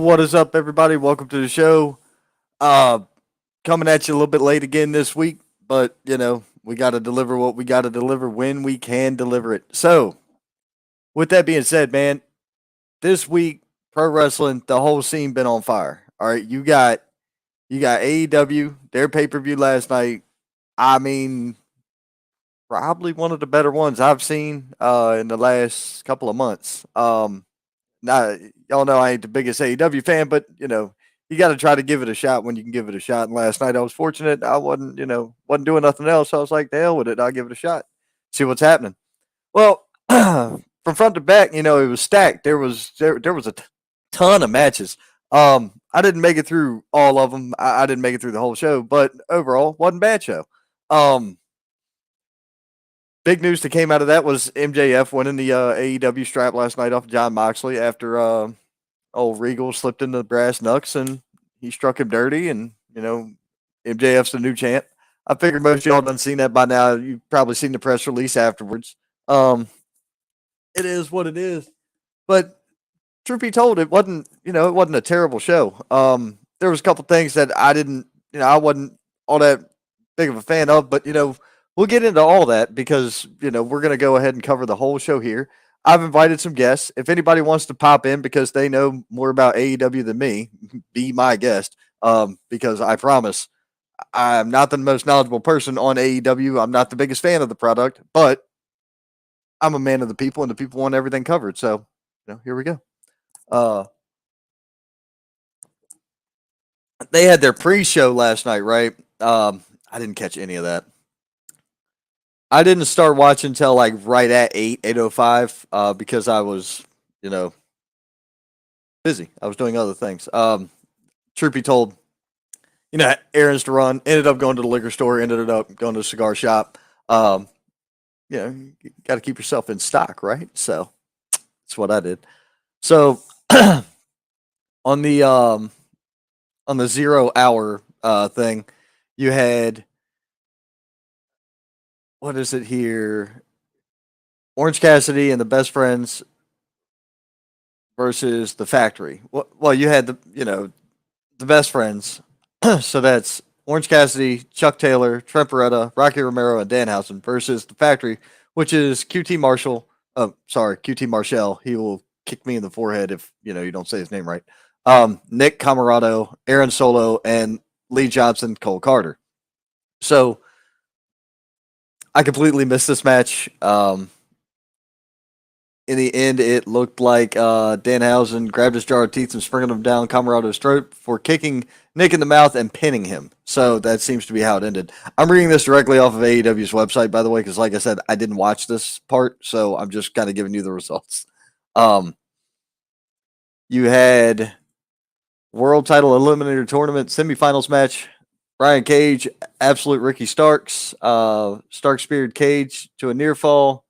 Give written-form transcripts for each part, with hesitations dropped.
What is up, everybody? Welcome to the show. Uh, Coming at you a little bit late again this week, but we got to deliver what we got to deliver when we can deliver it. So, with that being said, man, this week pro wrestling, the whole scene been on fire. All right, you got AEW, their pay per view last night. I mean, probably one of the better ones I've seen in the last couple of months. Now, y'all know I ain't the biggest AEW fan, but you got to try to give it a shot when you can give it a shot. And last night I was fortunate; I wasn't doing nothing else. So I was like, the hell with it, I'll give it a shot, see what's happening. Well, from front to back, it was stacked. There was a ton of matches. I didn't make it through all of them. I didn't make it through the whole show, but overall, wasn't a bad show. Um, Big news that came out of that was MJF winning the AEW strap last night off John Moxley after old Regal slipped into the brass knucks and he struck him dirty. And, MJF's the new champ. I figured most of y'all done seen that by now. You've probably seen the press release afterwards. Um, it is what it is. But truth be told, it wasn't a terrible show. There was a couple things that I wasn't all that big of a fan of, but we'll get into all that because we're gonna go ahead and cover the whole show here. I've invited some guests. If anybody wants to pop in because they know more about AEW than me, be my guest. Because I promise I'm not the most knowledgeable person on AEW. I'm not the biggest fan of the product, but I'm a man of the people, and the people want everything covered. So, here we go. Uh, they had their pre-show last night, right? I didn't catch any of that. I didn't start watching until like right at 8:05, because I was, you know, busy. I was doing other things. Truth be told, errands to run. Ended up going to the liquor store. Ended up going to the cigar shop. Um, you got to keep yourself in stock, right? So that's what I did. So on the um, on the 0 hour thing, you had, what is it here? Orange Cassidy and the Best Friends versus the Factory. Well, you had the Best Friends. So that's Orange Cassidy, Chuck Taylor, Trent Beretta, Rocky Romero, and Danhausen versus the Factory, which is QT Marshall. Oh, sorry, QT Marshall. He will kick me in the forehead if you don't say his name right. Nick Camarado, Aaron Solo, and Lee Johnson, Cole Carter. So I completely missed this match. In the end, it looked like Danhausen grabbed his jar of teeth and sprinkled them down Camarado's throat for kicking Nick in the mouth and pinning him. So that seems to be how it ended. I'm reading this directly off of AEW's website, by the way, because like I said, I didn't watch this part, so I'm just kind of giving you the results. Um, you had World Title Eliminator Tournament semifinals match. Brian Cage, absolute Ricky Starks. Starks speared Cage to a near fall.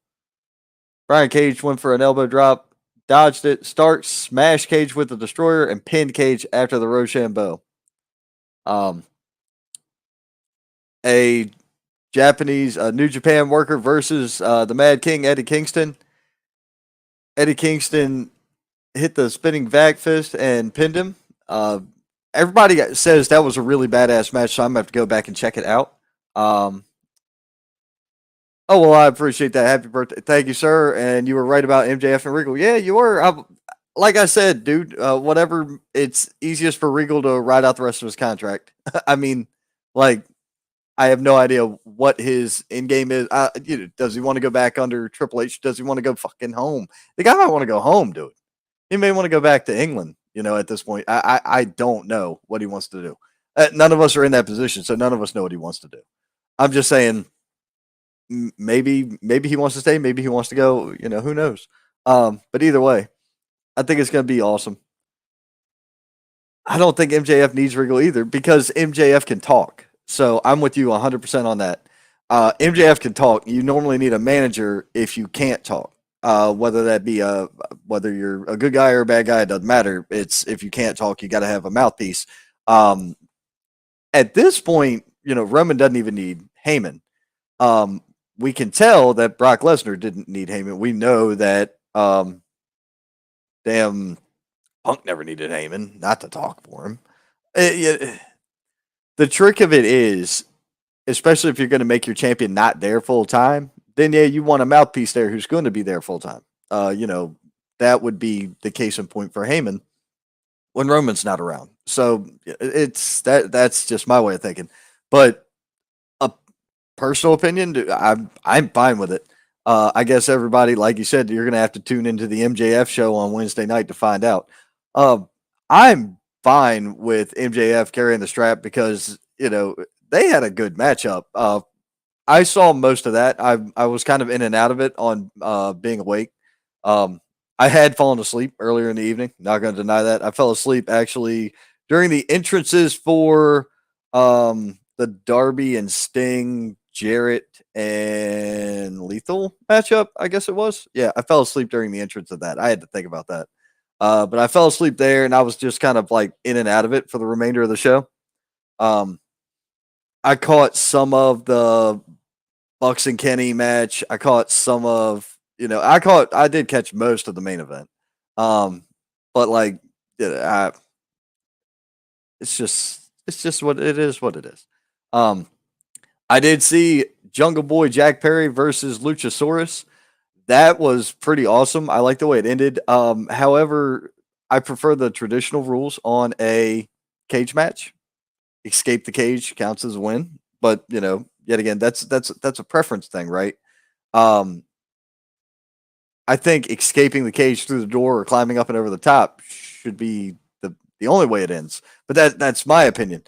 Brian Cage went for an elbow drop, dodged it. Starks smashed Cage with the destroyer and pinned Cage after the Rochambeau. Um, a Japanese New Japan worker versus the Mad King Eddie Kingston. Eddie Kingston hit the spinning back fist and pinned him. Everybody says that was a really badass match, so I'm gonna have to go back and check it out. Um, oh well, I appreciate that. Happy birthday, thank you, sir. And you were right about MJF and Regal. Yeah, you were. Like I said, dude. Whatever. It's easiest for Regal to ride out the rest of his contract. I mean, like, I have no idea what his in game is. Does he want to go back under Triple H? Does he want to go fucking home? The guy might want to go home, dude. He may want to go back to England. At this point, I don't know what he wants to do. None of us are in that position, so none of us know what he wants to do. I'm just saying, maybe he wants to stay, maybe he wants to go. Who knows? But either way, I think it's going to be awesome. I don't think MJF needs Regal either because MJF can talk. So I'm with you 100% on that. MJF can talk. You normally need a manager if you can't talk. Whether that be whether you're a good guy or a bad guy, it doesn't matter. It's if you can't talk, you got to have a mouthpiece. At this point, Roman doesn't even need Heyman. We can tell that Brock Lesnar didn't need Heyman. We know that damn Punk never needed Heyman not to talk for him. The trick of it is, especially if you're going to make your champion not there full time, then yeah, you want a mouthpiece there who's going to be there full time. That would be the case in point for Heyman when Roman's not around. So it's that's just my way of thinking. But a personal opinion, I'm fine with it. I guess everybody, like you said, you're gonna have to tune into the MJF show on Wednesday night to find out. Uh, I'm fine with MJF carrying the strap because they had a good matchup. I saw most of that. I was kind of in and out of it on being awake. Um, I had fallen asleep earlier in the evening. Not going to deny that. I fell asleep actually during the entrances for the Darby and Sting, Jarrett and Lethal matchup. I guess it was. Yeah, I fell asleep during the entrance of that. I had to think about that. But I fell asleep there, and I was just kind of like in and out of it for the remainder of the show. Um, I caught some of the Bucks and Kenny match. I caught some of, I did catch most of the main event. Um, but like, I, it's just what it is. What it is. Um, I did see Jungle Boy Jack Perry versus Luchasaurus. That was pretty awesome. I like the way it ended. However, I prefer the traditional rules on a cage match. Escape the cage counts as a win, but yet again, that's a preference thing, right? Um, I think escaping the cage through the door or climbing up and over the top should be the only way it ends. But that's my opinion.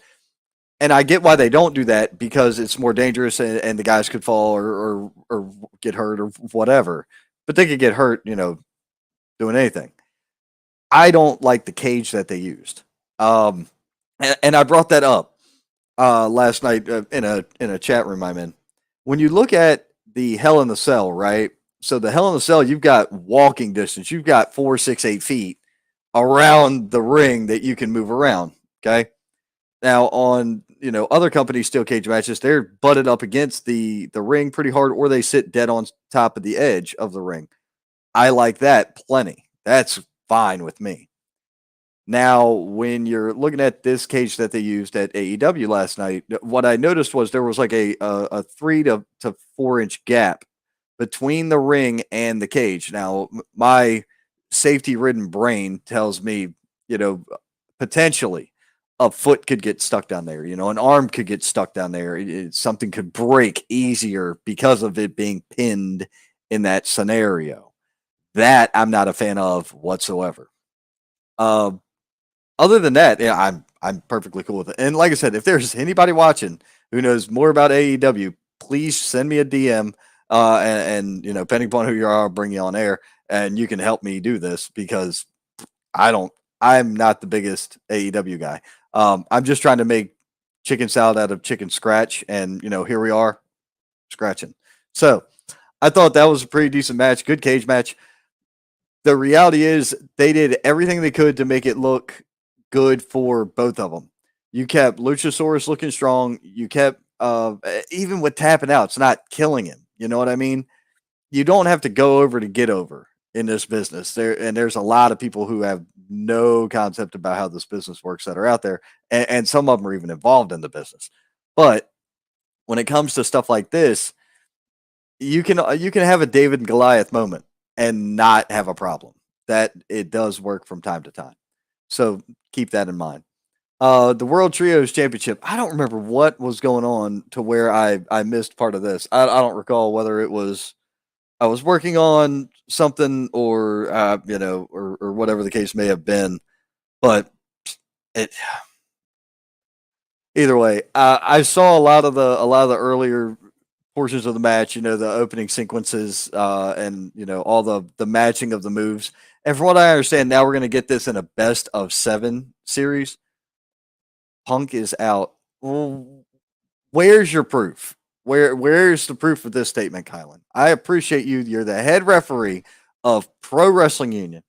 And I get why they don't do that because it's more dangerous and the guys could fall or get hurt or whatever. But they could get hurt, doing anything. I don't like the cage that they used. And I brought that up last night in a chat room I'm in. When you look at the Hell in the Cell, right? So the Hell in the Cell, you've got walking distance. You've got 4, 6, 8 feet around the ring that you can move around. Okay. Now on other companies steel cage matches, they're butted up against the ring pretty hard, or they sit dead on top of the edge of the ring. I like that plenty. That's fine with me. Now, when you're looking at this cage that they used at AEW last night, what I noticed was there was like a 3 to 4 inch gap between the ring and the cage. Now, my safety ridden brain tells me, you know, potentially a foot could get stuck down there, an arm could get stuck down there. Something could break easier because of it being pinned in that scenario. That I'm not a fan of whatsoever. Um, Other than that, yeah, I'm perfectly cool with it. And like I said, if there's anybody watching who knows more about AEW, please send me a DM. And depending upon who you are, I'll bring you on air, and you can help me do this because I don't. I'm not the biggest AEW guy. I'm just trying to make chicken salad out of chicken scratch, and here we are scratching. So I thought that was a pretty decent match, good cage match. The reality is they did everything they could to make it look good for both of them. You kept Luchasaurus looking strong. You kept even with tapping out, it's not killing him. You know what I mean? You don't have to go over to get over in this business. There's a lot of people who have no concept about how this business works that are out there, and some of them are even involved in the business. But when it comes to stuff like this, you can have a David and Goliath moment and not have a problem. That it does work from time to time. So keep that in mind. The World Trios Championship. I don't remember what was going on to where I missed part of this. I don't recall whether it was I was working on something or or whatever the case may have been. But it either way, I saw a lot of the earlier portions of the match. The opening sequences, and all the matching of the moves. And from what I understand, now we're going to get this in a best of 7 series. Punk is out. Well, where's your proof? Where's the proof of this statement, Kylan? I appreciate you. You're the head referee of Pro Wrestling Union,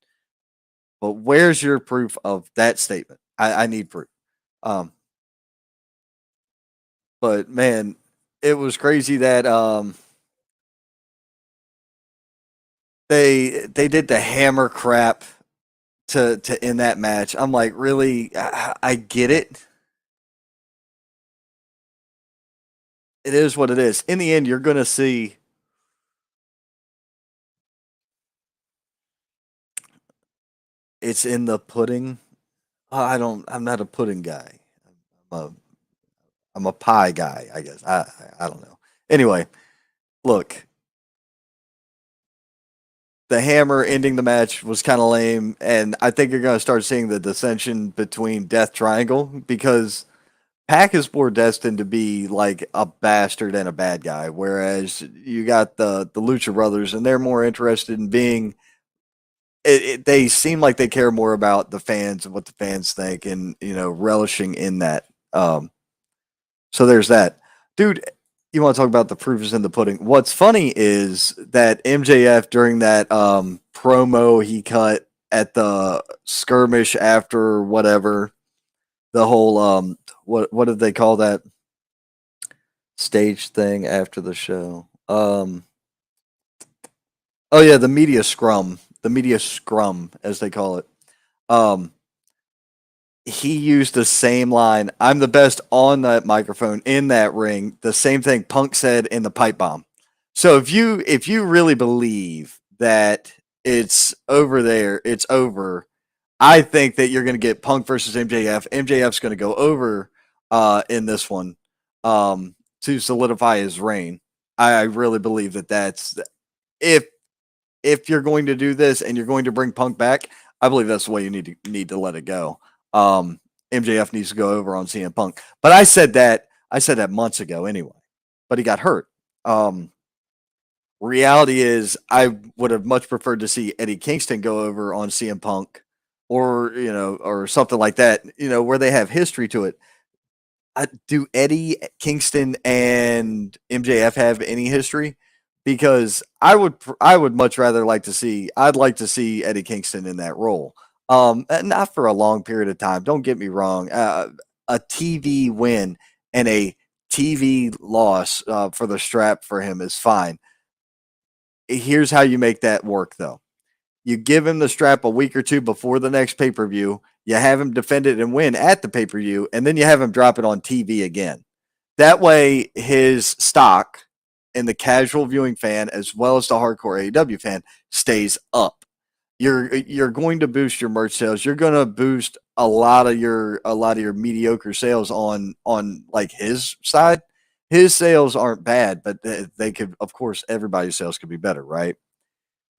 but where's your proof of that statement? I need proof. Um, but man, it was crazy that they did the hammer crap to end that match. I'm like, really? I get it. It is what it is. In the end, you're going to see it's in the pudding. I don't. I'm not a pudding guy. I'm a I'm a pie guy. I guess. I don't know. Anyway, look, the hammer ending the match was kind of lame, and I think you're going to start seeing the dissension between Death Triangle because Pac is more destined to be like a bastard and a bad guy, whereas you got the Lucha Brothers, and they're more interested in being. They seem like they care more about the fans and what the fans think, and relishing in that. So there's that, dude. You want to talk about the proof is in the pudding? What's funny is that MJF during that promo he cut at the skirmish after whatever the whole what did they call that stage thing after the show? Oh yeah, the media scrum as they call it. Um, he used the same line. I'm the best on that microphone in that ring. The same thing Punk said in the pipe bomb. So if you really believe that it's over there, it's over. I think that you're going to get Punk versus MJF. MJF's going to go over in this one to solidify his reign. I really believe that that's if if you're going to do this and you're going to bring Punk back, I believe that's the way you need to let it go. Um, MJF needs to go over on CM Punk. But I said that months ago anyway. But he got hurt. Um, Reality is I would have much preferred to see Eddie Kingston go over on CM Punk or or something like that, where they have history to it. Do Eddie Kingston and MJF have any history? Because I would much rather like to see I'd like to see Eddie Kingston in that role. Not for a long period of time. Don't get me wrong. A TV win and a TV loss for the strap for him is fine. Here's how you make that work, though. You give him the strap a week or two before the next pay per view. You have him defend it and win at the pay per view, and then you have him drop it on TV again. That way, his stock in the casual viewing fan as well as the hardcore AEW fan stays up. You're going to boost your merch sales. You're going to boost a lot of your mediocre sales on like his side. His sales aren't bad, but they could, of course, everybody's sales could be better, right?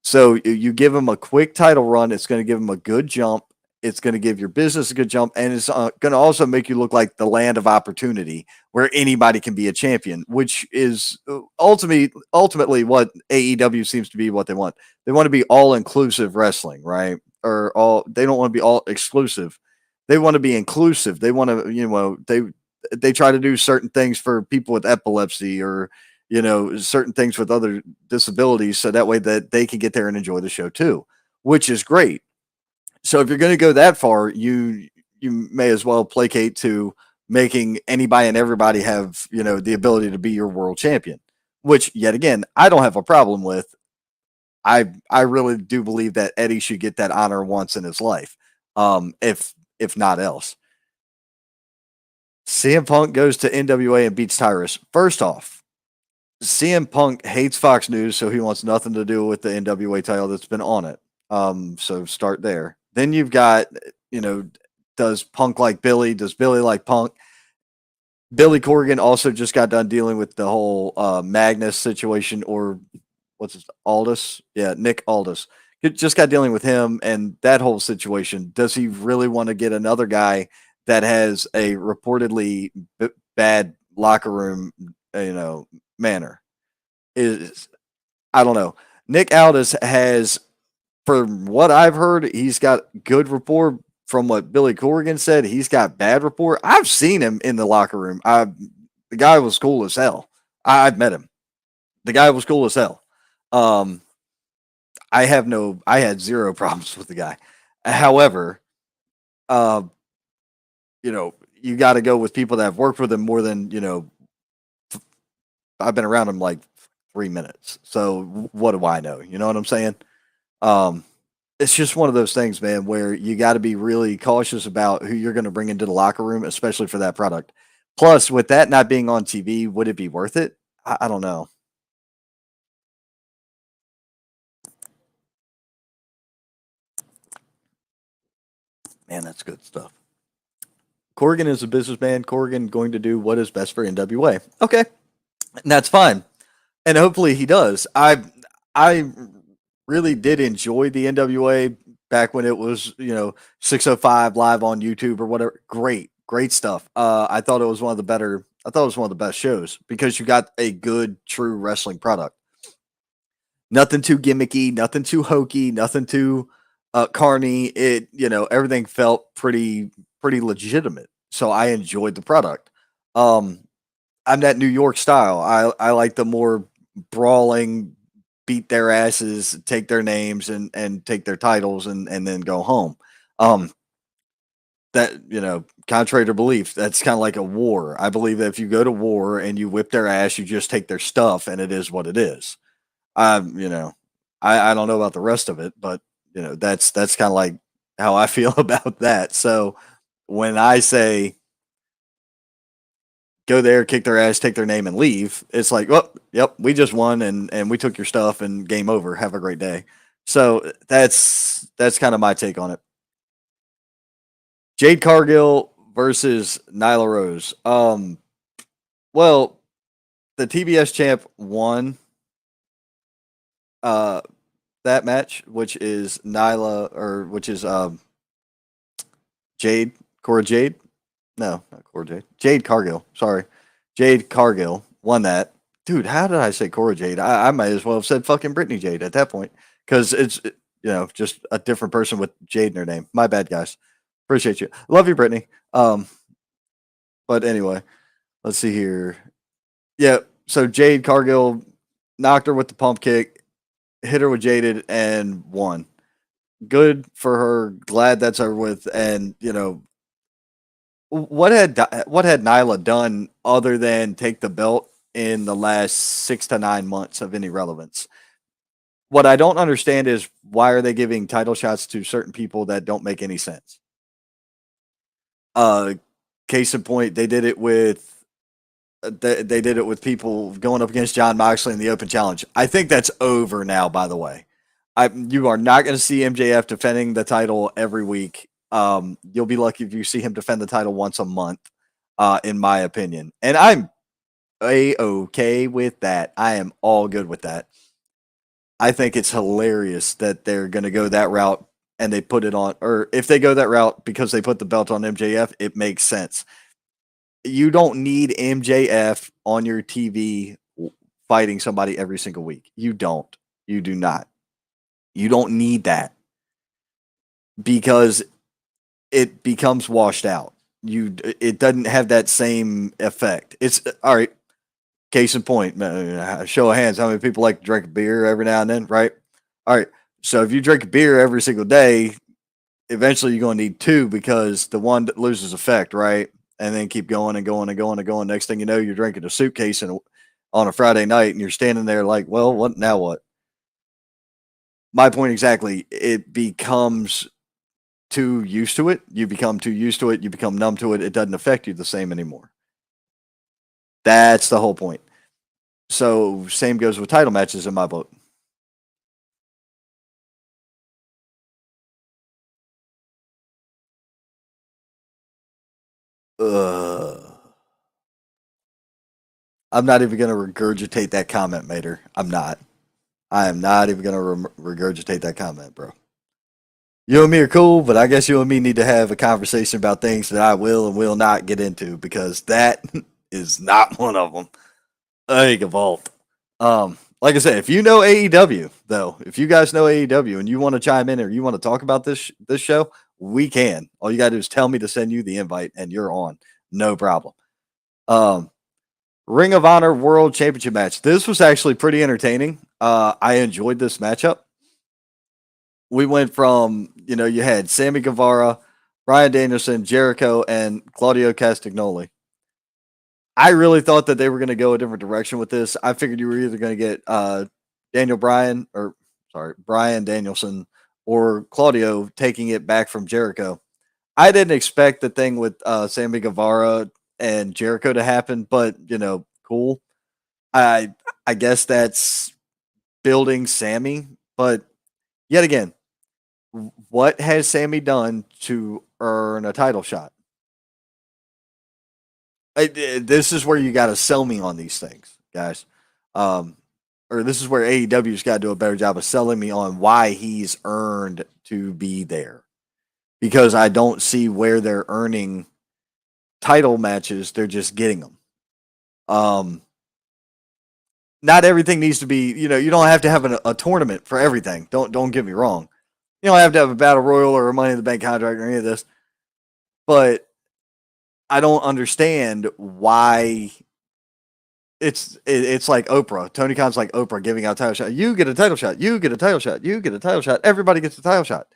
So you give him a quick title run. It's going to give him a good jump. It's going to give your business a good jump, and it's going to also make you look like the land of opportunity, where anybody can be a champion, which is ultimately what AEW seems to be what they want. They want to be all inclusive wrestling, right? Or all they don't want to be all exclusive. They want to be inclusive. They want to, they try to do certain things for people with epilepsy or certain things with other disabilities so that way that they can get there and enjoy the show too, which is great. So if you're going to go that far, you may as well placate to making anybody and everybody have, the ability to be your world champion, which yet again, I don't have a problem with. I really do believe that Eddie should get that honor once in his life. If not else. CM Punk goes to NWA and beats Tyrus. First off, CM Punk hates Fox News, so he wants nothing to do with the NWA title that's been on it. So start there. Then you've got, you know, does Punk like Billy? Does Billy like Punk? Billy Corgan also just got done dealing with the whole Magnus situation, or what's his Aldis? Yeah, Nick Aldis. He just got dealing with him and that whole situation. Does he really want to get another guy that has a reportedly bad locker room, manner? Is I don't know. Nick Aldis has, from what I've heard, he's got good rapport. From what Billy Corgan said, he's got bad rapport. I've seen him in the locker room. The guy was cool as hell. I've met him. The guy was cool as hell. Um, I had zero problems with the guy. However, uh, you got to go with people that have worked with him more than, I've been around him like 3 minutes. So what do I know? You know what I'm saying? Um, it's just one of those things, man, where you got to be really cautious about who you're going to bring into the locker room, especially for that product. Plus, with that not being on TV, would it be worth it? I don't know. Man, that's good stuff. Corrigan is a businessman. Corrigan going to do what is best for NWA. Okay, and that's fine, and hopefully he does. I really did enjoy the NWA back when it was 605 live on YouTube or whatever. Great stuff. I thought it was one of the better. I thought it was one of the best shows because you got a good, true wrestling product. Nothing too gimmicky, nothing too hokey, nothing too carny. It everything felt pretty legitimate. So I enjoyed the product. Um, I'm that New York style. I like the more brawling, beat their asses, take their names and take their titles and then go home. Um, that contrary to belief, that's kind of like a war. I believe that if you go to war and you whip their ass, you just take their stuff and it is what it is. You know, I don't know about the rest of it, but that's kind of like how I feel about that. So when I say go there, kick their ass, take their name, and leave, it's like, well, yep, we just won and we took your stuff and game over. Have a great day. So that's kind of my take on it. Jade Cargill versus Nyla Rose. Well, the TBS champ won uh that match, which is Jade Cora Jade. No, not Cora Jade. Jade Cargill. Sorry, Jade Cargill won that. Dude, how did I say Cora Jade? I might as well have said fucking Brittany Jade at that point because it's just a different person with Jade in her name. My bad, guys. Appreciate you. Love you, Brittany. But anyway, let's see here. Yeah, so Jade Cargill knocked her with the pump kick, hit her with Jaded, and won. Good for her. Glad that's over with. And what had Nyla done other than take the belt in the last 6 to 9 months of any relevance? What I don't understand is why are they giving title shots to certain people that don't make any sense? Uh, Case in point, they did it with people going up against John Moxley in the Open Challenge. I think that's over now. By the way, you are not going to see MJF defending the title every week. You'll be lucky if you see him defend the title once a month, in my opinion. And I'm okay with that. I am all good with that. I think it's hilarious that they're going to go that route and they put it on, or if they go that route because they put the belt on MJF, it makes sense. You don't need MJF on your TV fighting somebody every single week. You don't. You do not. You don't need that because it becomes washed out. It doesn't have that same effect. It's all right. Case in point, show of hands, how many people like to drink beer every now and then, right? All right. So if you drink beer every single day, eventually you're going to need two because the one that loses effect, right? And then keep going and going and going and going. Next thing you know, you're drinking a suitcase on a Friday night and you're standing there like, well, what now? What? My point exactly. It becomes too used to it. You become too used to it. You become numb to it. It doesn't affect you the same anymore. That's the whole point. So same goes with title matches in my book. Uh, I'm not even going to regurgitate that comment, Mater. I'm not. I am not even going to regurgitate that comment, bro. You and me are cool, but I guess you and me need to have a conversation about things that I will and will not get into because that is not one of them. Like a vault. Like I said, if you know AEW, though, if you guys know AEW and you want to chime in or you want to talk about this show, we can. All you gotta do is tell me to send you the invite, and you're on. No problem. Um, Ring of Honor World Championship match. This was actually pretty entertaining. I enjoyed this matchup. We went from you had Sammy Guevara, Brian Danielson, Jericho, and Claudio Castagnoli. I really thought that they were going to go a different direction with this. I figured you were either going to get Brian Danielson or Claudio taking it back from Jericho. I didn't expect the thing with Sammy Guevara and Jericho to happen, but cool. I I guess that's building Sammy, but yet again, what has Sammy done to earn a title shot? This is where you got to sell me on these things, guys. Um, or this is where AEW's got to do a better job of selling me on why he's earned to be there. Because I don't see where they're earning title matches; they're just getting them. Um, not everything needs to be. You don't have to have a tournament for everything. Don't get me wrong. You don't have to have a battle royal or a Money in the Bank contract or any of this. But I don't understand why it's like Oprah. Tony Khan's like Oprah giving out title shot. You get a title shot. You get a title shot. You get a title shot. Everybody gets a title shot.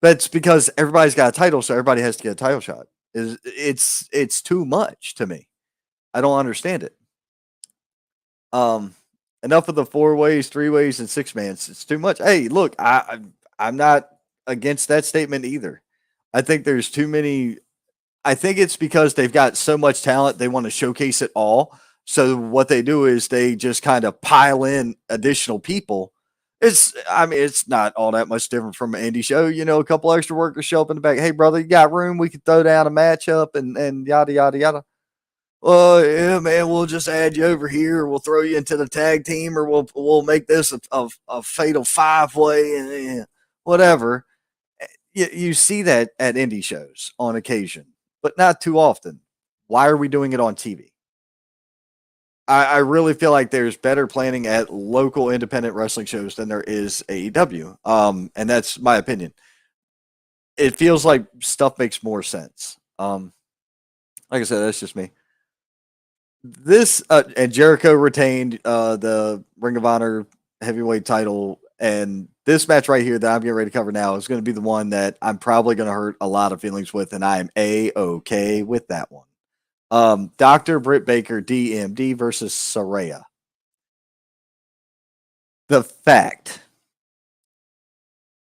That's because everybody's got a title, so everybody has to get a title shot. It's too much to me. I don't understand it. Um, enough of the 4 ways, 3 ways, and 6 mans. It's too much. Hey, look, I'm not against that statement either. I think there's too many. I think it's because they've got so much talent, they want to showcase it all. So what they do is they just kind of pile in additional people. I mean, it's not all that much different from an indie show. A couple extra workers show up in the back. Hey, brother, you got room? We could throw down a matchup and yada yada yada. Well, yeah, man, we'll just add you over here. We'll throw you into the tag team, or we'll make this a fatal 5-way and whatever. You see that at indie shows on occasion, but not too often. Why are we doing it on TV? I really feel like there's better planning at local independent wrestling shows than there is AEW. And that's my opinion. It feels like stuff makes more sense. Like I said, that's just me. This and Jericho retained the Ring of Honor heavyweight title, and this match right here that I'm getting ready to cover now is going to be the one that I'm probably going to hurt a lot of feelings with, and I am okay with that one. Dr. Britt Baker, DMD versus Saraya. The fact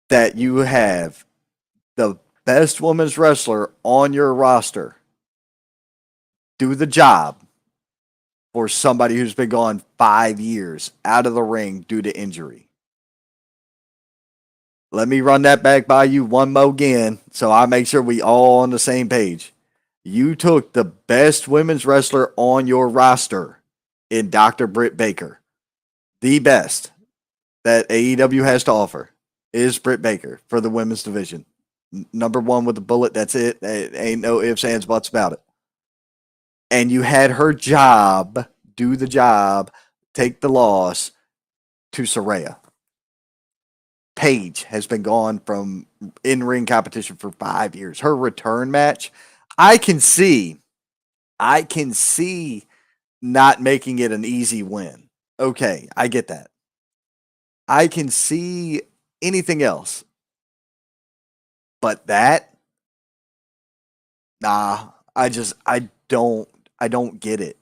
that you have the best women's wrestler on your roster do the job for somebody who's been gone 5 years out of the ring due to injury. Let me run that back by you one more again so I make sure we all on the same page. You took the best women's wrestler on your roster in Dr. Britt Baker. The best that AEW has to offer is Britt Baker for the women's division. Number one with the bullet, that's it. Ain't no ifs, ands, buts about it. And you had her job, do the job, take the loss to Saraya. Paige has been gone from in-ring competition for 5 years. Her return match, I can see not making it an easy win. Okay, I get that. I can see anything else. But that, nah, I don't get it.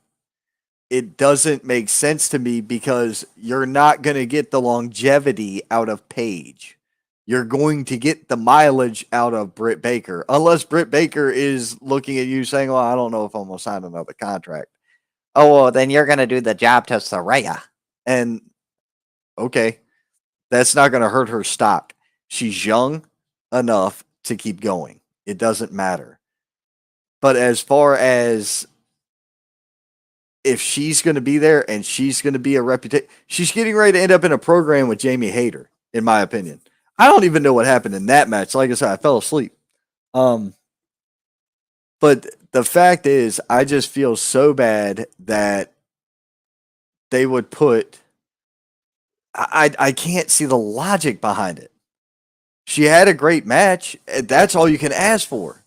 It doesn't make sense to me because you're not going to get the longevity out of Paige. You're going to get the mileage out of Britt Baker, unless Britt Baker is looking at you saying, "Well, I don't know if I'm going to sign another contract." Oh, well, then you're going to do the job to Saraya. And okay, that's not going to hurt her stock. She's young enough to keep going. It doesn't matter. But as far as if she's going to be there and she's going to be a reputation, she's getting ready to end up in a program with Jamie Hayter, in my opinion. I don't even know what happened in that match. Like I said, I fell asleep. But the fact is, I just feel so bad that they would put. I can't see the logic behind it. She had a great match. That's all you can ask for.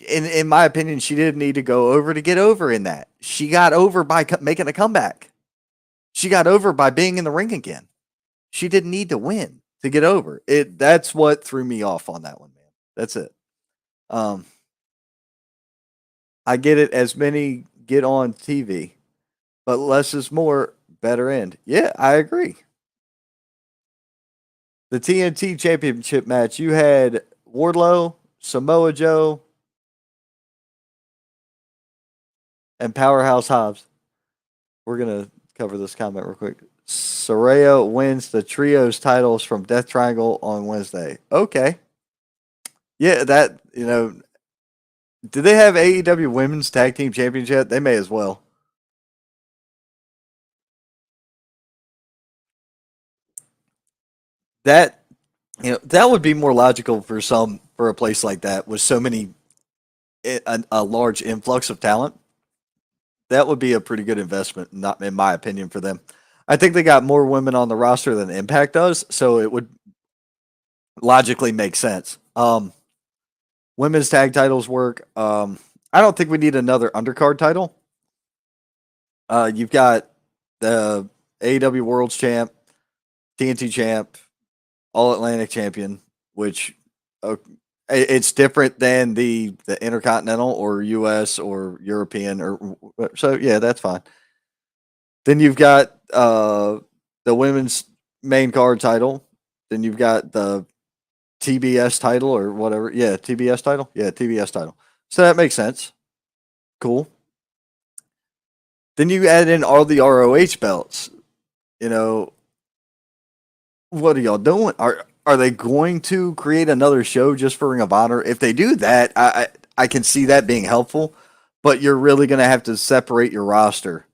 In my opinion, she didn't need to go over to get over in that. She got over by making a comeback. She got over by being in the ring again. She didn't need to win to get over. That's what threw me off on that one, man. That's it. Um, I get it. As many get on TV, but less is more. Better end. Yeah, I agree. the TNT Championship match, you had Wardlow, Samoa Joe, and Powerhouse Hobbs. We're gonna cover this comment real quick. Soraya wins the trios titles from Death Triangle on Wednesday. Okay. Yeah, that, do they have AEW Women's Tag Team Championship? They may as well. That that would be more logical for a place like that with so many a large influx of talent. That would be a pretty good investment, not in my opinion, for them. I think they got more women on the roster than Impact does, so it would logically make sense. Women's tag titles work. I don't think we need another undercard title. You've got the AEW World's Champ, TNT Champ, All Atlantic Champion, which it's different than the Intercontinental or US or European or so. Yeah, that's fine. Then you've got the women's main card title. Then you've got the TBS title or whatever. Yeah, TBS title. Yeah, TBS title. So that makes sense. Cool. Then you add in all the ROH belts. You know, what are y'all doing? Are they going to create another show just for Ring of Honor? If they do that, I can see that being helpful, but you're really going to have to separate your roster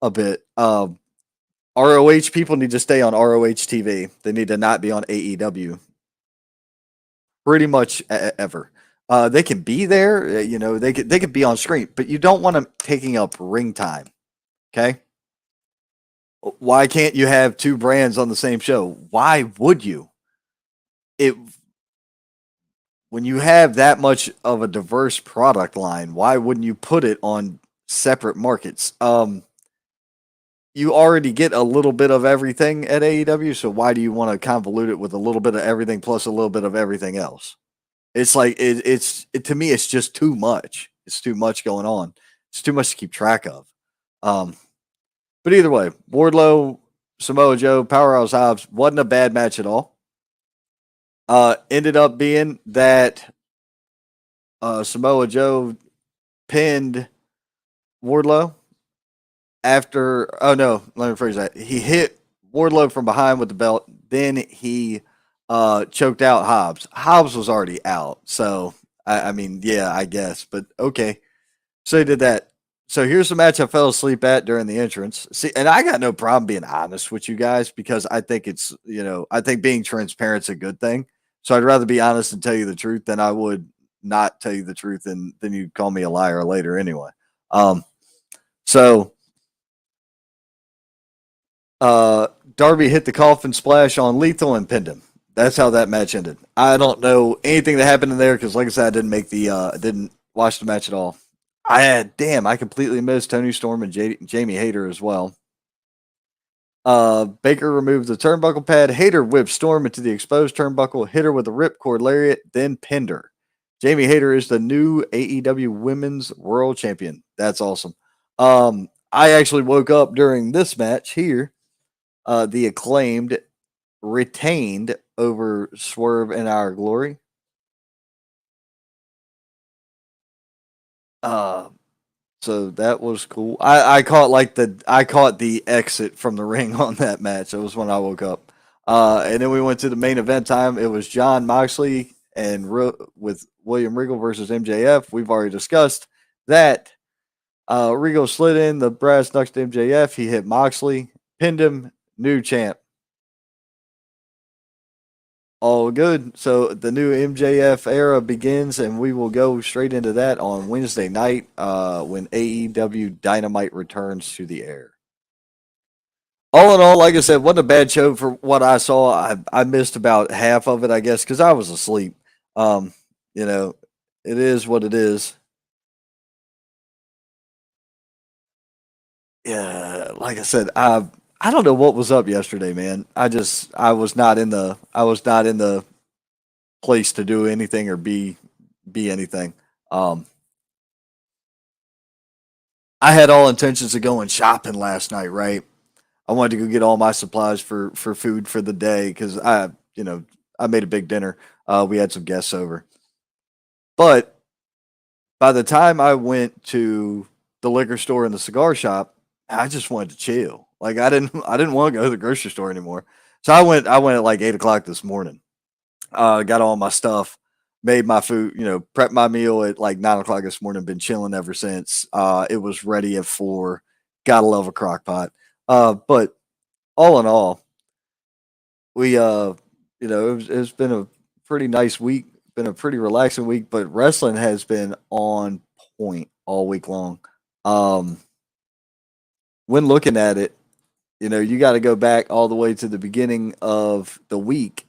a bit. ROH people need to stay on ROH TV. They need to not be on AEW. Pretty much ever. They can be there, they could be on screen, but you don't want them taking up ring time. Okay. Why can't you have two brands on the same show? Why would you? It When you have that much of a diverse product line, why wouldn't you put it on separate markets? You already get a little bit of everything at AEW, so why do you want to convolute it with a little bit of everything plus a little bit of everything else? It's like to me, it's just too much. It's too much going on. It's too much to keep track of. But either way, Wardlow, Samoa Joe, Powerhouse Hobbs wasn't a bad match at all. Ended up being that Samoa Joe pinned Wardlow after. Oh no, let me rephrase that. He hit Wardlow from behind with the belt. Then he choked out Hobbs. Hobbs was already out, so I mean, yeah, I guess, but okay. So he did that. So here's the match I fell asleep at during the entrance. See, and I got no problem being honest with you guys because I think I think being transparent's a good thing. So I'd rather be honest and tell you the truth than I would not tell you the truth and then you call me a liar later anyway. So Darby hit the coffin splash on Lethal and pinned him. That's how that match ended. I don't know anything that happened in there because, like I said, I didn't watch the match at all. I completely missed Tony Storm and Jamie Hayter as well. Baker removed the turnbuckle pad. Hayter whipped Storm into the exposed turnbuckle, hit her with a ripcord lariat, then pinned her. Jamie Hayter is the new AEW Women's World Champion. That's awesome. I actually woke up during this match here. The Acclaimed retained over Swerve and Our Glory. So that was cool. I caught the exit from the ring on that match. That was when I woke up. And then we went to the main event time. It was John Moxley and with William Regal versus MJF. We've already discussed that. Regal slid in the brass knucks to MJF. He hit Moxley, pinned him, new champ. All good. So the new MJF era begins, and we will go straight into that on Wednesday night when AEW Dynamite returns to the air. All in all, like I said, wasn't a bad show for what I saw. I missed about half of it, I guess, because I was asleep. You know, it is what it is. Yeah, like I said, I don't know what was up yesterday, man. I was not in the place to do anything or be anything. I had all intentions of going shopping last night, right? I wanted to go get all my supplies for food for the day because I made a big dinner. We had some guests over, but by the time I went to the liquor store and the cigar shop, I just wanted to chill. Like I didn't want to go to the grocery store anymore. So I went at like 8 o'clock this morning. Got all my stuff, made my food, prepped my meal at like 9 o'clock this morning. Been chilling ever since. It was ready at 4. Gotta love a crock pot. But all in all, we it's been a pretty nice week, been a pretty relaxing week, but wrestling has been on point all week long. Um, when looking at it, you got to go back all the way to the beginning of the week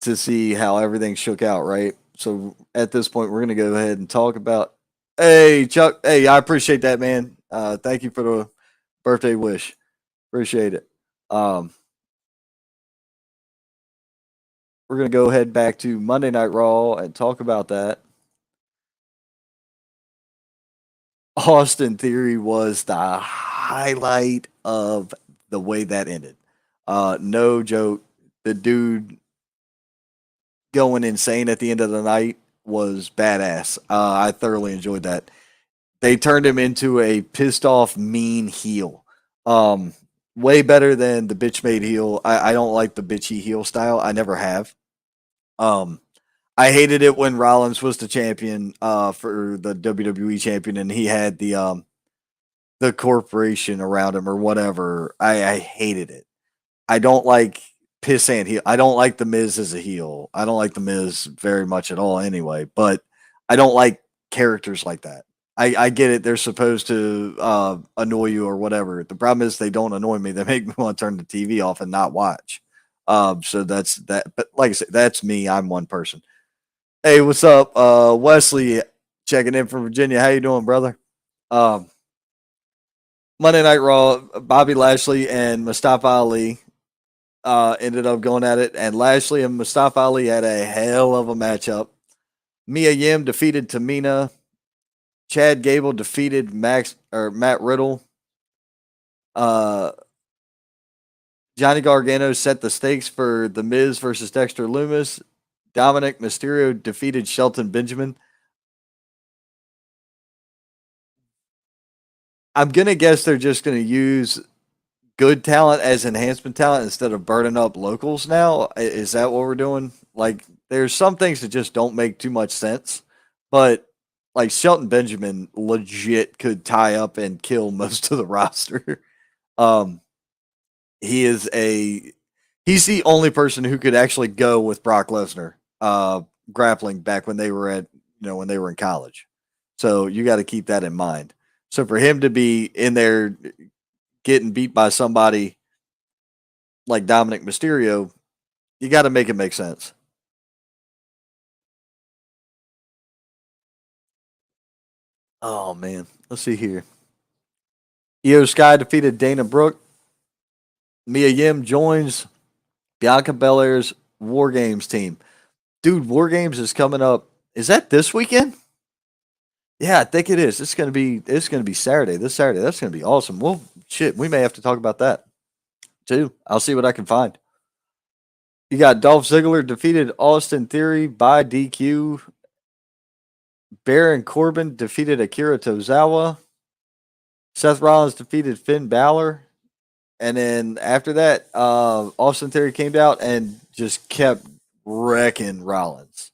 to see how everything shook out, right? So at this point, we're going to go ahead and talk about. Hey, Chuck. Hey, I appreciate that, man. Thank you for the birthday wish. Appreciate it. Um, we're going to go ahead back to Monday Night Raw and talk about that. Austin Theory was the highlight of the way that ended. No joke. The dude going insane at the end of the night was badass. I thoroughly enjoyed that. They turned him into a pissed off, mean heel. Um, Way better than the bitch made heel. I don't like the bitchy heel style. I never have. Um, I hated it when Rollins was the champion for the WWE champion, and he had the corporation around him or whatever. I hated it. I don't like pissant heel. I don't like the Miz as a heel. I don't like the Miz very much at all anyway. But I don't like characters like that. I get it. They're supposed to annoy you or whatever. The problem is they don't annoy me. They make me want to turn the TV off and not watch. So that's that. But like I said, that's me. I'm one person. Hey, what's up, Wesley? Checking in from Virginia. How you doing, brother? Um, Monday Night Raw. Bobby Lashley and Mustafa Ali ended up going at it, and Lashley and Mustafa Ali had a hell of a matchup. Mia Yim defeated Tamina. Chad Gable defeated Matt Riddle. Uh, Johnny Gargano set the stakes for The Miz versus Dexter Lumis. Dominic Mysterio defeated Shelton Benjamin. I'm gonna guess they're just gonna use good talent as enhancement talent instead of burning up locals now. Is that what we're doing? Like, there's some things that just don't make too much sense, but like Shelton Benjamin legit could tie up and kill most of the roster. um, he is a he's the only person who could actually go with Brock Lesnar grappling back when they were when they were in college. So you got to keep that in mind. So for him to be in there getting beat by somebody like Dominic Mysterio, you got to make it make sense. Oh man, let's see here. Io Sky defeated Dana Brooke. Mia Yim joins Bianca Belair's War Games team. Dude, War Games is coming up. Is that this weekend? Yeah, I think it is. It's gonna be Saturday. This Saturday. That's gonna be awesome. Well, shit, we may have to talk about that too. I'll see what I can find. You got Dolph Ziggler defeated Austin Theory by DQ. Baron Corbin defeated Akira Tozawa. Seth Rollins defeated Finn Balor. And then after that, Austin Theory came out and just kept wrecking Rollins.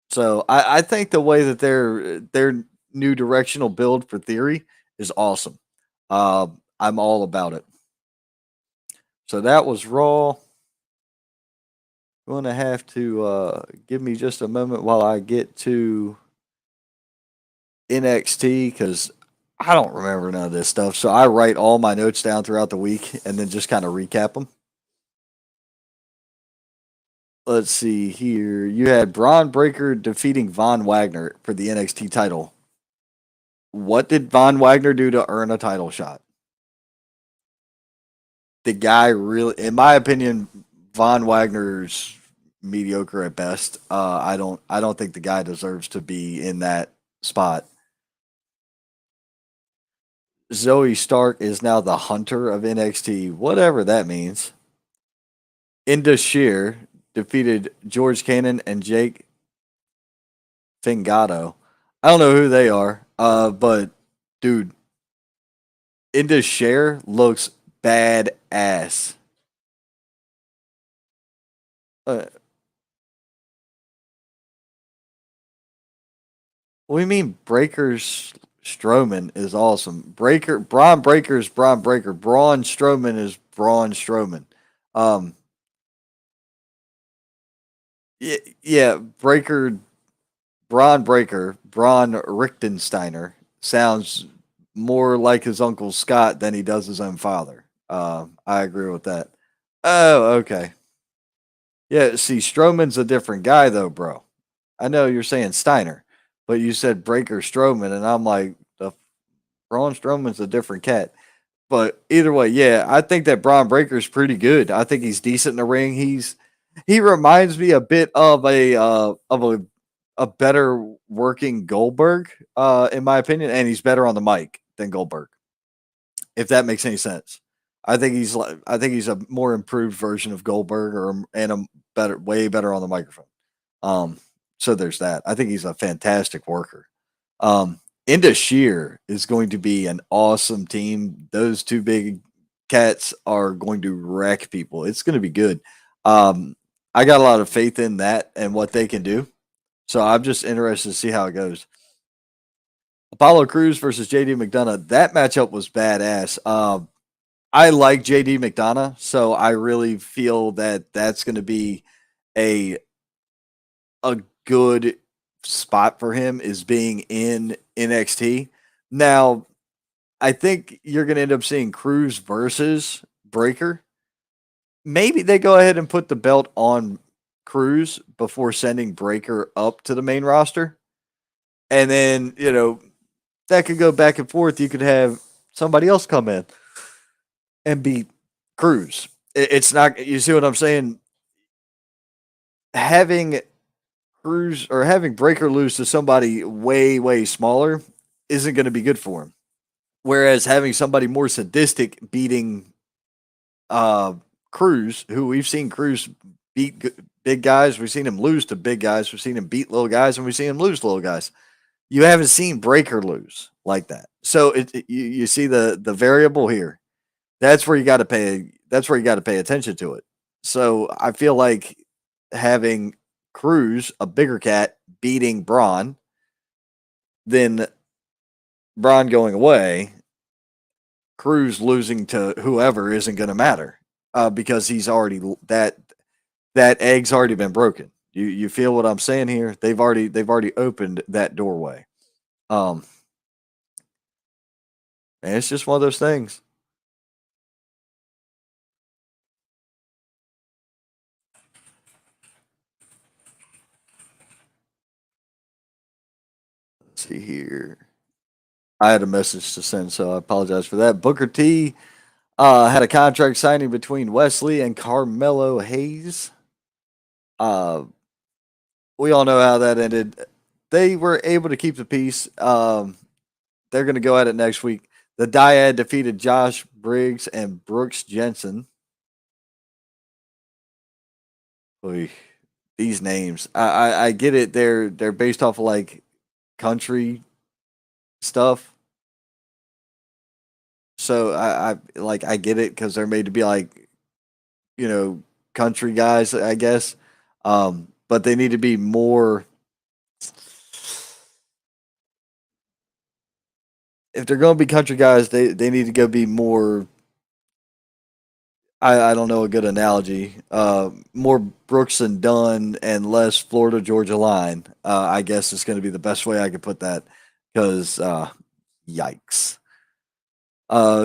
So I think the way that their new directional build for Theory is awesome. I'm all about it. So that was Raw. Going to have to give me just a moment while I get to NXT because I don't remember none of this stuff. So I write all my notes down throughout the week and then just kind of recap them. Let's see here. You had Braun Breaker defeating Von Wagner for the NXT title. What did Von Wagner do to earn a title shot? The guy really, in my opinion, Von Wagner's mediocre at best. I don't think the guy deserves to be in that spot. Zoe Stark is now the hunter of NXT, whatever that means. Inda Sheer defeated George Cannon and Jake Fingato. I don't know who they are, but dude, Into Share looks badass. Uh, what do you mean Breaker's Strowman is awesome? Braun Breaker's Braun Breaker. Braun Strowman is Braun Strowman. Um, yeah, Braun Richtensteiner sounds more like his uncle Scott than he does his own father. I agree with that. Oh, okay. Yeah, see, Strowman's a different guy though, bro. I know you're saying Steiner, but you said Breaker Strowman, and I'm like, the Braun Strowman's a different cat. But either way, yeah, I think that Braun Breaker's pretty good. I think he's decent in the ring. He reminds me a bit of a better working Goldberg, in my opinion, and he's better on the mic than Goldberg. If that makes any sense, I think he's a more improved version of Goldberg, and a better, way better on the microphone. Um, so there's that. I think he's a fantastic worker. Inda Sheer is going to be an awesome team. Those two big cats are going to wreck people. It's going to be good. I got a lot of faith in that and what they can do. So I'm just interested to see how it goes. Apollo Cruz versus JD McDonough. That matchup was badass. I like JD McDonough, so I really feel that that's going to be a a good spot for him is being in NXT. Now, I think you're going to end up seeing Cruz versus Breaker. Maybe they go ahead and put the belt on Cruz before sending Breaker up to the main roster. And then, that could go back and forth. You could have somebody else come in and beat Cruz. It's not, you see what I'm saying? Having Cruz or having Breaker lose to somebody way, way smaller isn't going to be good for him. Whereas having somebody more sadistic beating Cruz, who we've seen Cruz beat big guys, we've seen him lose to big guys, we've seen him beat little guys, and we've seen him lose little guys. You haven't seen Breaker lose like that. So you see the variable here. That's where you got to pay. That's where you got to pay attention to it. So I feel like having Cruz, a bigger cat, beating Braun, then Braun going away, Cruz losing to whoever isn't going to matter, because he's already that egg's already been broken. You feel what I'm saying here? They've already opened that doorway. Um, and it's just one of those things. Let's see here. I had a message to send, so I apologize for that. Booker T had a contract signing between Wesley and Carmelo Hayes. Uh, we all know how that ended. They were able to keep the peace. They're going to go at it next week. The Dyad defeated Josh Briggs and Brooks Jensen. Oy, these names, I get it. They're based off of like country stuff. So I get it because they're made to be like, you know country guys, I guess. But they need to be more. If they're going to be country guys, they need to go be more. I don't know a good analogy. More Brooks and Dunn and less Florida Georgia line. I guess is going to be the best way I could put that. Because yikes.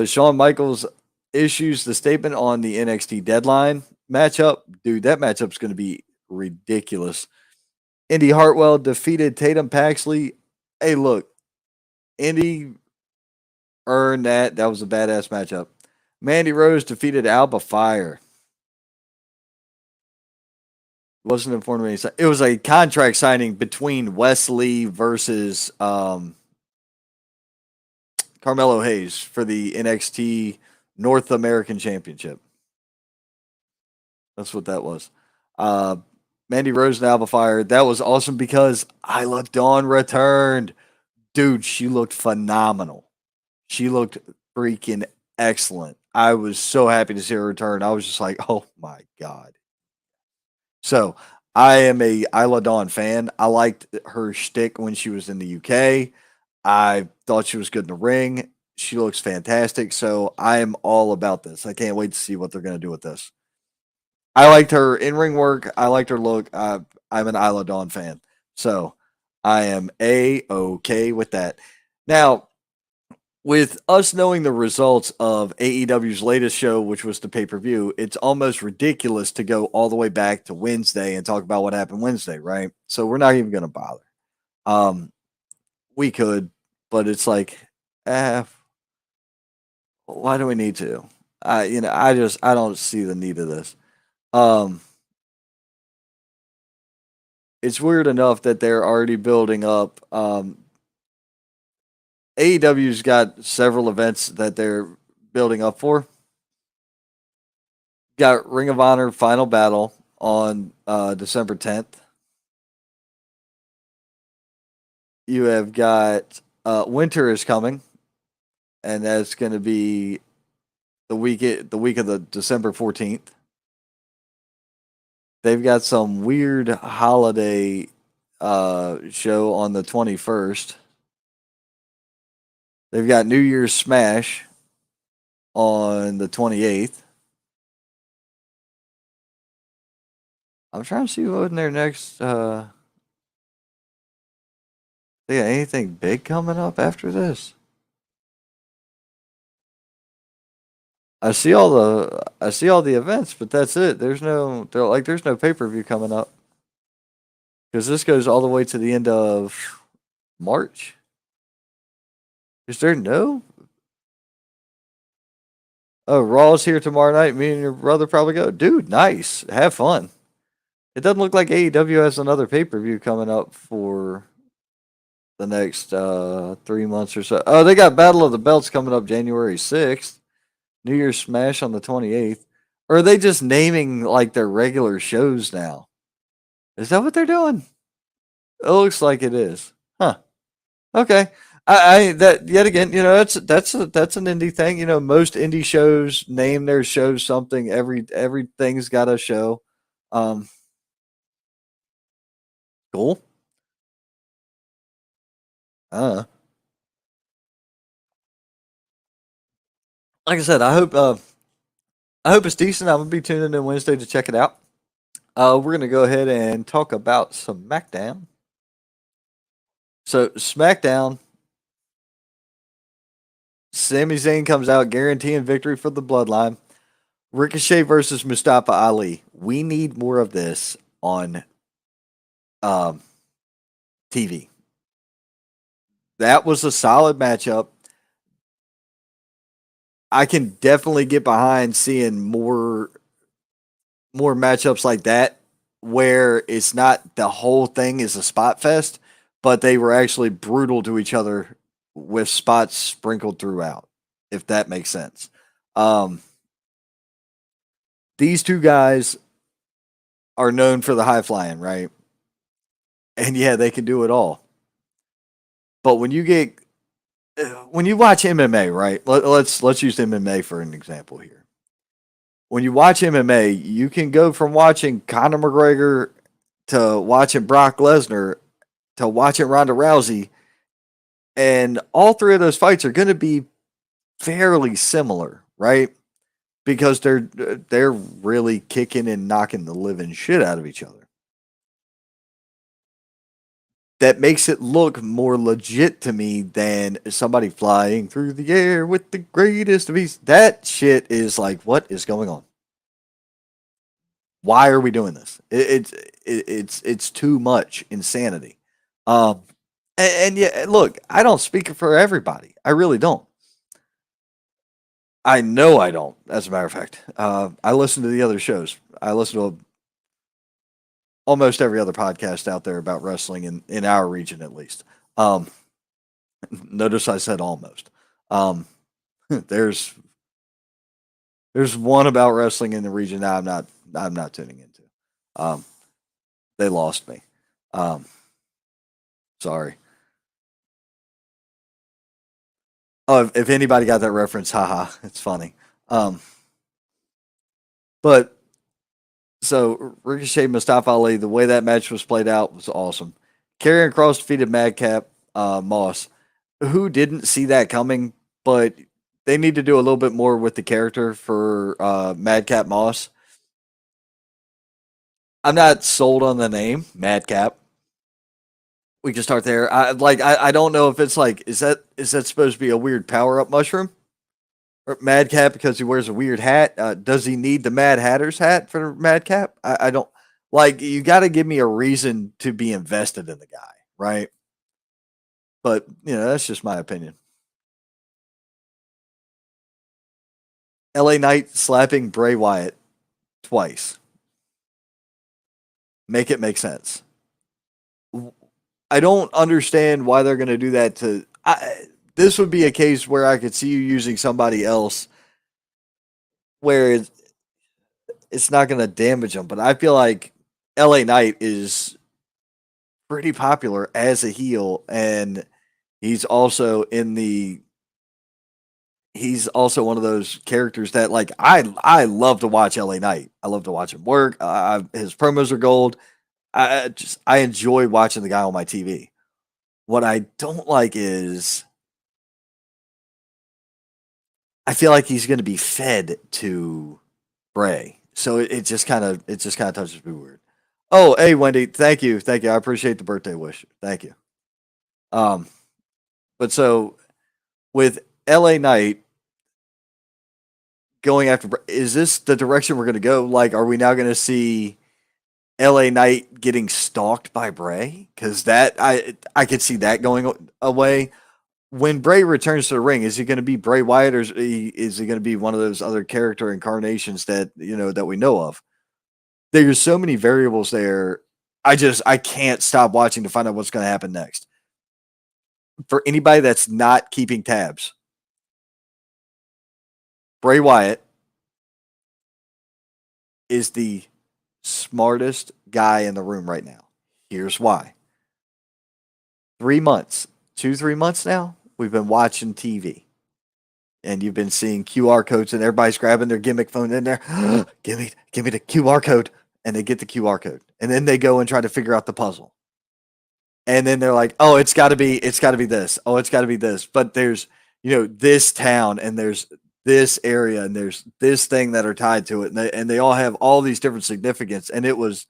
Shawn Michaels issues the statement on the NXT deadline matchup. Dude, that matchup's going to be ridiculous. Indy Hartwell defeated Tatum Paxley. Hey, look, Indy earned that. That was a badass matchup. Mandy Rose defeated Alba Fire. Wasn't informed of any. It was a contract signing between Wesley versus Carmelo Hayes for the NXT North American Championship. That's what that was. Uh, Mandy Rose and Alba Fire. That was awesome because Isla Dawn returned. Dude, she looked phenomenal. She looked freaking excellent. I was so happy to see her return. I was just like, oh my God. So I am a Isla Dawn fan. I liked her shtick when she was in the UK. I thought she was good in the ring. She looks fantastic. So I am all about this. I can't wait to see what they're going to do with this. I liked her in ring work. I liked her look. I'm an Isla Dawn fan. So I am a okay with that. Now, with us knowing the results of AEW's latest show, which was the pay per view, it's almost ridiculous to go all the way back to Wednesday and talk about what happened Wednesday, right? So we're not even going to bother. Um, we could, but it's like, eh, why do we need to? I don't see the need of this. Um, it's weird enough that they're already building up. AEW's got several events that they're building up for. Got Ring of Honor Final Battle on December 10th. You have got Winter is coming, and that's going to be the week of the December 14th. They've got some weird holiday show on the 21st. They've got New Year's Smash on the 28th. I'm trying to see what in their next. They got anything big coming up after this? I see all the events, but that's it. There's no pay per view coming up because this goes all the way to the end of March. Is there no? Oh, Raw's here tomorrow night. Me and your brother probably go. Dude, nice. Have fun. It doesn't look like AEW has another pay per view coming up for the next 3 months or so. Oh, they got Battle of the Belts coming up January 6th. New Year's Smash on the 28th. Or are they just naming like their regular shows now? Is that what they're doing? It looks like it is. Huh. Okay. I that yet again, that's an indie thing. Most indie shows name their shows something. Everything's got a show. Um, cool. Uh, like I said, I hope it's decent. I'm gonna be tuning in Wednesday to check it out. We're gonna go ahead and talk about SmackDown. So SmackDown, Sami Zayn comes out guaranteeing victory for the Bloodline. Ricochet versus Mustafa Ali. We need more of this on um, TV. That was a solid matchup. I can definitely get behind seeing more matchups like that where it's not the whole thing is a spot fest, but they were actually brutal to each other with spots sprinkled throughout, if that makes sense. Um, these two guys are known for the high flying, right? And yeah, they can do it all. But when you watch MMA, right? Let's use MMA for an example here. When you watch MMA, you can go from watching Conor McGregor to watching Brock Lesnar to watching Ronda Rousey, and all three of those fights are going to be fairly similar, right? Because they're really kicking and knocking the living shit out of each other. That makes it look more legit to me than somebody flying through the air with the greatest of ease. That shit is like, what is going on? Why are we doing this? It's too much insanity. Um, and yeah, look, I don't speak for everybody. I really don't. I know I don't. As a matter of fact, I listen to the other shows. I listen to almost every other podcast out there about wrestling in our region, at least. Um, notice I said almost. Um, there's there's one about wrestling in the region that I'm not tuning into. Um, they lost me. Um, sorry. Oh, if anybody got that reference, haha, it's funny. Um, but so Ricochet, Mustafa Ali, the way that match was played out was awesome. Karrion Kross defeated Madcap Moss. Who didn't see that coming? But they need to do a little bit more with the character for Madcap Moss. I'm not sold on the name Madcap. We can start there. I don't know if it's like is that supposed to be a weird power up mushroom? Or Madcap because he wears a weird hat. Does he need the Mad Hatter's hat for Madcap? I don't like. You got to give me a reason to be invested in the guy, right? But that's just my opinion. LA Knight slapping Bray Wyatt twice. Make it make sense. I don't understand why they're going to do that to. This would be a case where I could see you using somebody else where it's not going to damage them. But I feel like LA Knight is pretty popular as a heel, and he's also in the. He's also one of those characters that like I love to watch LA Knight. I love to watch him work. His promos are gold. I enjoy watching the guy on my TV. What I don't like is I feel like he's going to be fed to Bray, so it just kind of touches me weird. Oh, hey Wendy, thank you. I appreciate the birthday wish. Thank you. Um, but so with LA Knight going after, is this the direction we're going to go? Like, are we now going to see LA Knight getting stalked by Bray? Because that I could see that going away. When Bray returns to the ring, is he going to be Bray Wyatt, or is he going to be one of those other character incarnations that that we know of? There's so many variables there. I can't stop watching to find out what's going to happen next. For anybody that's not keeping tabs, Bray Wyatt is the smartest guy in the room right now. Here's why. 3 months, 2, 3 months now, we've been watching TV. And you've been seeing QR codes and everybody's grabbing their gimmick phone in there. give me the QR code. And they get the QR code. And then they go and try to figure out the puzzle. And then they're like, oh, it's gotta be this. Oh, it's gotta be this. But there's, this town and there's this area and there's this thing that are tied to it. And they all have all these different significance. And it was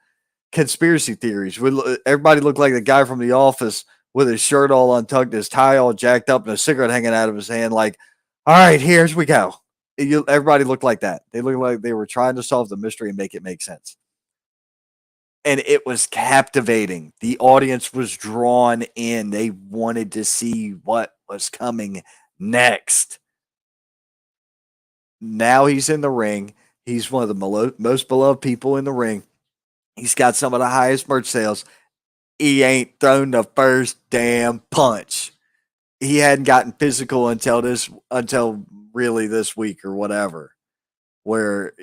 conspiracy theories. Everybody looked like the guy from The Office with his shirt all untucked, his tie all jacked up, and a cigarette hanging out of his hand. Like, all right, here's we go. Everybody looked like that. They looked like they were trying to solve the mystery and make it make sense. And it was captivating. The audience was drawn in. They wanted to see what was coming next. Now he's in the ring. He's one of the most beloved people in the ring. He's got some of the highest merch sales. He ain't thrown the first damn punch. He hadn't gotten physical until really this week or whatever, where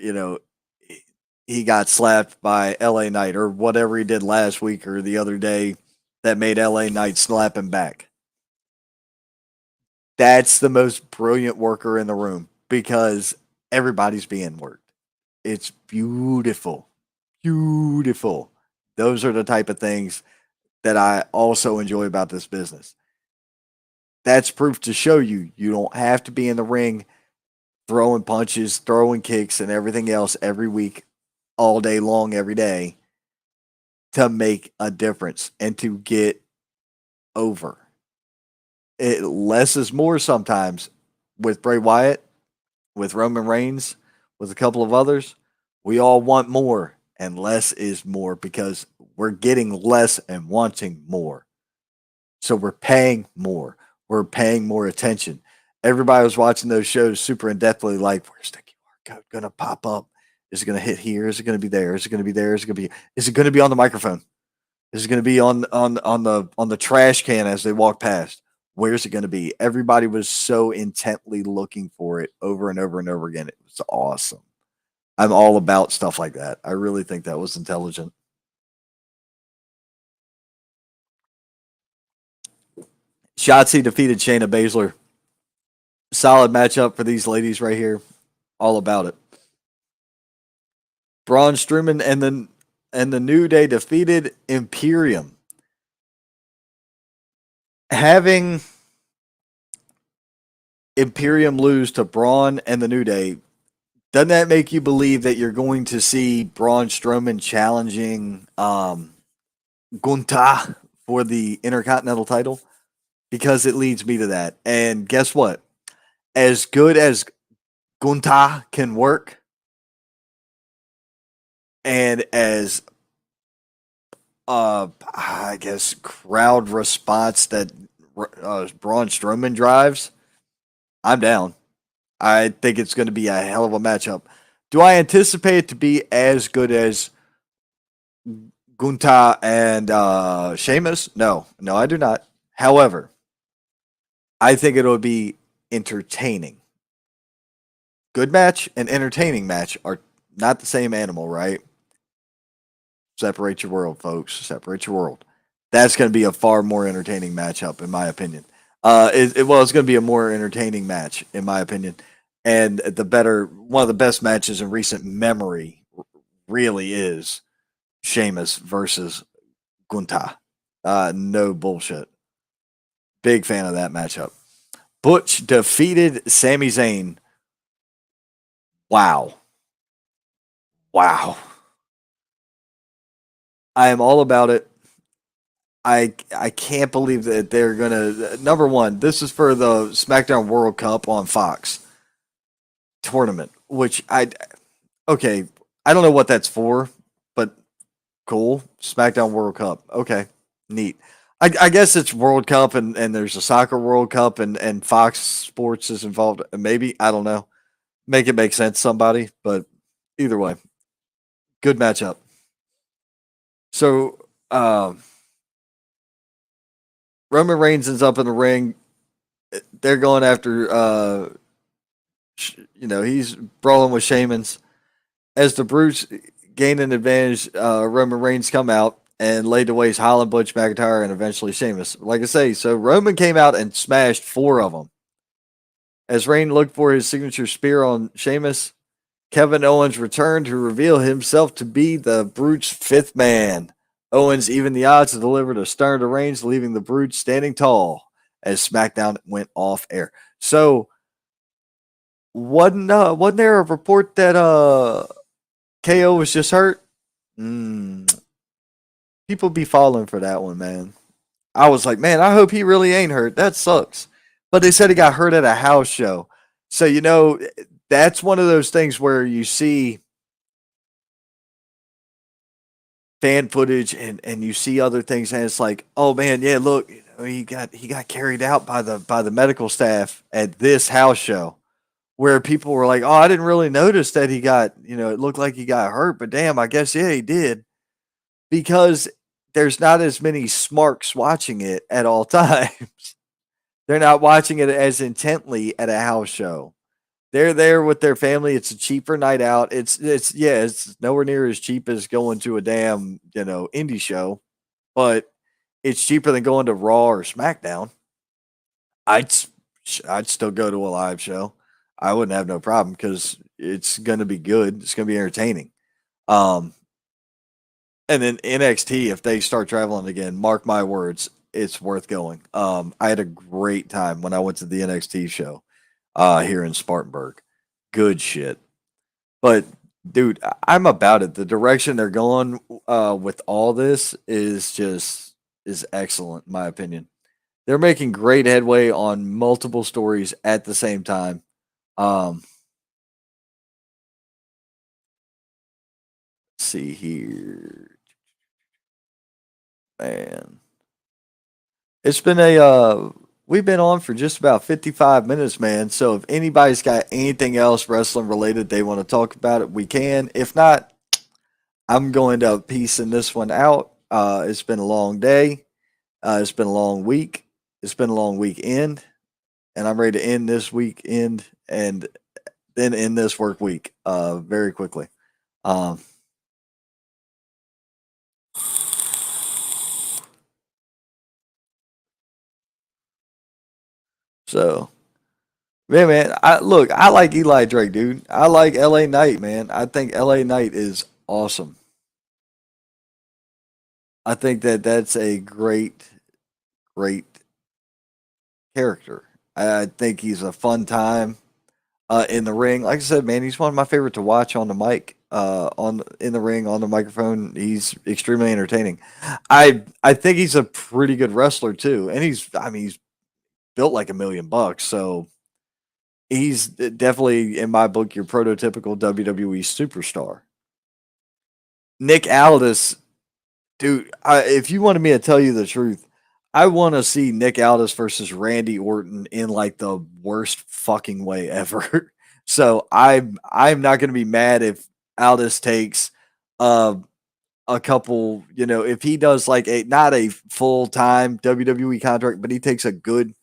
he got slapped by LA Knight or whatever he did last week or the other day that made LA Knight slap him back. That's the most brilliant worker in the room because everybody's being worked. It's beautiful. Beautiful. Those are the type of things that I also enjoy about this business. That's proof to show you don't have to be in the ring throwing punches, throwing kicks, and everything else every week, all day long, every day to make a difference and to get over. Less is more sometimes with Bray Wyatt, with Roman Reigns, with a couple of others. We all want more, and less is more because we're getting less and wanting more. So we're paying more. We're paying more attention. Everybody was watching those shows super in depthly, like, where's the QR code going to pop up? Is it going to hit here? Is it going to be there? Is it going to be there? Is it going to be? Is it going to be on the microphone? Is it going to be on the trash can as they walk past? Where's it going to be? Everybody was so intently looking for it over and over and over again. It was awesome. I'm all about stuff like that. I really think that was intelligent. Shotzi defeated Shayna Baszler. Solid matchup for these ladies right here. All about it. Braun Strowman and the New Day defeated Imperium. Having Imperium lose to Braun and the New Day, doesn't that make you believe that you're going to see Braun Strowman challenging Gunther for the Intercontinental title? Because it leads me to that. And guess what? As good as Gunther can work, and as I guess crowd response that Braun Strowman drives, I'm down. I think it's going to be a hell of a matchup. Do I anticipate it to be as good as Gunther and Sheamus? No, I do not. However, I think it'll be entertaining. Good match and entertaining match are not the same animal, right? Separate your world, folks. Separate your world. That's going to be a far more entertaining matchup, in my opinion. It's going to be a more entertaining match, in my opinion, and one of the best matches in recent memory, really is Sheamus versus Gunther. No bullshit. Big fan of that matchup. Butch defeated Sami Zayn. Wow. I am all about it. I can't believe that they're gonna number one. This is for the SmackDown World Cup on Fox tournament, which okay. I don't know what that's for, but cool. SmackDown World Cup. Okay, neat. I guess it's World Cup and there's a soccer World Cup and Fox Sports is involved. Maybe I don't know. Make it make sense, somebody. But either way, good matchup. So Roman Reigns is up in the ring. They're going after, he's brawling with Sheamus. As the Brutes gain an advantage, Roman Reigns come out and laid to waste Holland, Butch, McIntyre, and eventually Sheamus. Like I say, so Roman came out and smashed 4 of them. As Reigns looked for his signature spear on Sheamus, Kevin Owens returned to reveal himself to be the Brutes' 5th man. Owens evened the odds and delivered a stunner to Reigns, leaving the Brutes standing tall as SmackDown went off air. So, wasn't there a report that KO was just hurt? People be falling for that one, man. I was like, man, I hope he really ain't hurt. That sucks. But they said he got hurt at a house show. So, that's one of those things where you see fan footage and you see other things and it's like, oh man, yeah, look, he got carried out by the medical staff at this house show, where people were like, oh, I didn't really notice that he got, it looked like he got hurt, but damn, I guess yeah, he did. Because there's not as many smarks watching it at all times. They're not watching it as intently at a house show. They're there with their family. It's a cheaper night out. It's nowhere near as cheap as going to a damn, indie show, but it's cheaper than going to Raw or SmackDown. I'd still go to a live show. I wouldn't have no problem because it's going to be good. It's going to be entertaining. And then NXT, if they start traveling again, mark my words, it's worth going. I had a great time when I went to the NXT show here in Spartanburg. Good shit. But dude, I'm about it. The direction they're going with all this is excellent, in my opinion. They're making great headway on multiple stories at the same time. Let's see here, man. It's been we've been on for just about 55 minutes, man. So if anybody's got anything else wrestling related they want to talk about it, we can. If not, I'm going to piecing this one out. It's been a long day. It's been a long week. It's been a long weekend, and I'm ready to end this weekend. And then in this work week, very quickly. Um, so man, I like Eli Drake, dude. I like LA Knight, man. I think LA Knight is awesome. I think that that's a great character. I think he's a fun time in the ring. Like I said, man, he's one of my favorite to watch on the mic, on in the ring, on the microphone. He's extremely entertaining. I think he's a pretty good wrestler too, and he's built like $1,000,000, so he's definitely in my book your prototypical WWE superstar. Nick Aldis, dude, if you wanted me to tell you the truth, I want to see Nick Aldis versus Randy Orton in like the worst fucking way ever. So I'm not going to be mad if Aldis takes uh, a couple, if he does like a not a full time WWE contract, but he takes a good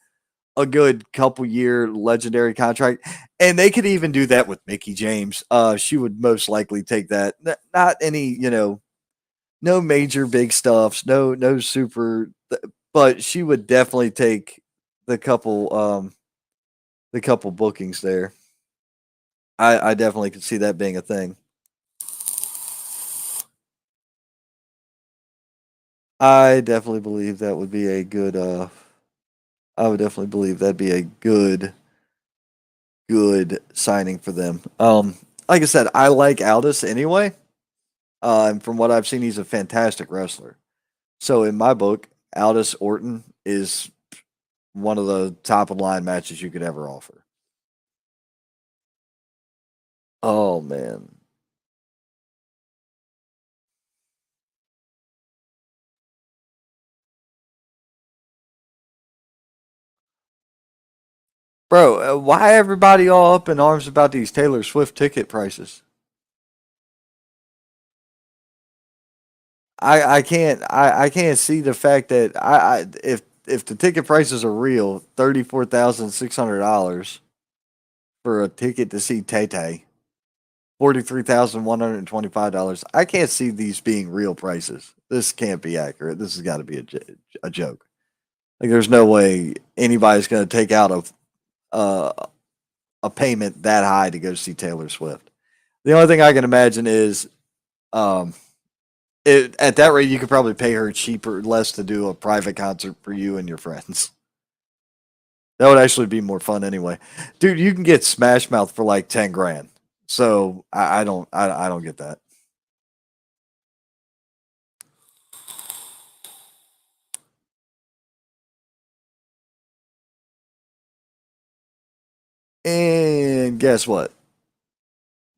couple year legendary contract, and they could even do that with Mickey James. She would most likely take that. Not any, no major big stuffs, no super, but she would definitely take the couple bookings there. I definitely could see that being a thing. I definitely believe that would be a good. I would definitely believe that'd be a good signing for them. Like I said, I like Aldis anyway. And from what I've seen, he's a fantastic wrestler. So in my book, Aldis Orton is one of the top of the line matches you could ever offer. Oh man, bro, why everybody all up in arms about these Taylor Swift ticket prices? I can't see the fact that if the ticket prices are real, $34,600 for a ticket to see Tay Tay, $43,125. I can't see these being real prices. This can't be accurate. This has got to be a joke. Like, there's no way anybody's going to take out uh, a payment that high to go see Taylor Swift. The only thing I can imagine is, um, at that rate, you could probably pay her cheaper, less to do a private concert for you and your friends. That would actually be more fun anyway, dude. You can get Smash Mouth for like 10 grand. So I don't get that. And guess what?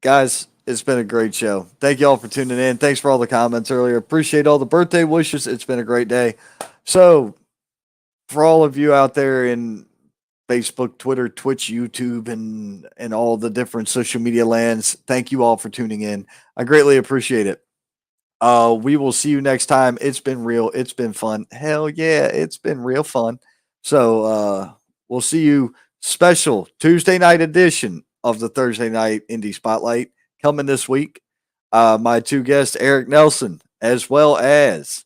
Guys, it's been a great show. Thank you all for tuning in. Thanks for all the comments earlier. Appreciate all the birthday wishes. It's been a great day. So, for all of you out there in Facebook, Twitter, Twitch, YouTube, and all the different social media lands, thank you all for tuning in. I greatly appreciate it. We will see you next time. It's been real. It's been fun. Hell yeah, it's been real fun. So we'll see you special Tuesday night edition of the Thursday night Indie Spotlight coming this week. My two guests, Eric Nelson, as well as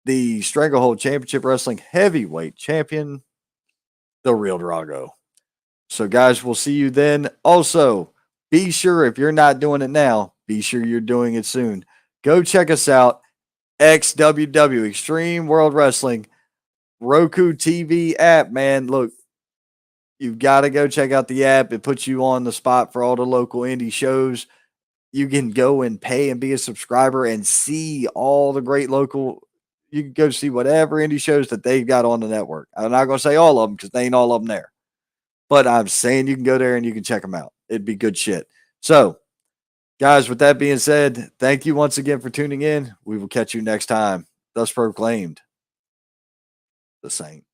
the Stranglehold Championship Wrestling Heavyweight Champion, the Real Drago. So, guys, we'll see you then. Also, be sure if you're not doing it now, be sure you're doing it soon. Go check us out, XWW Extreme World Wrestling Roku TV app, man. Look, you've got to go check out the app. It puts you on the spot for all the local indie shows. You can go and pay and be a subscriber and see all the great local. You can go see whatever indie shows that they've got on the network. I'm not going to say all of them because they ain't all of them there. But I'm saying you can go there and you can check them out. It'd be good shit. So, guys, with that being said, thank you once again for tuning in. We will catch you next time. Thus proclaimed, the Saint.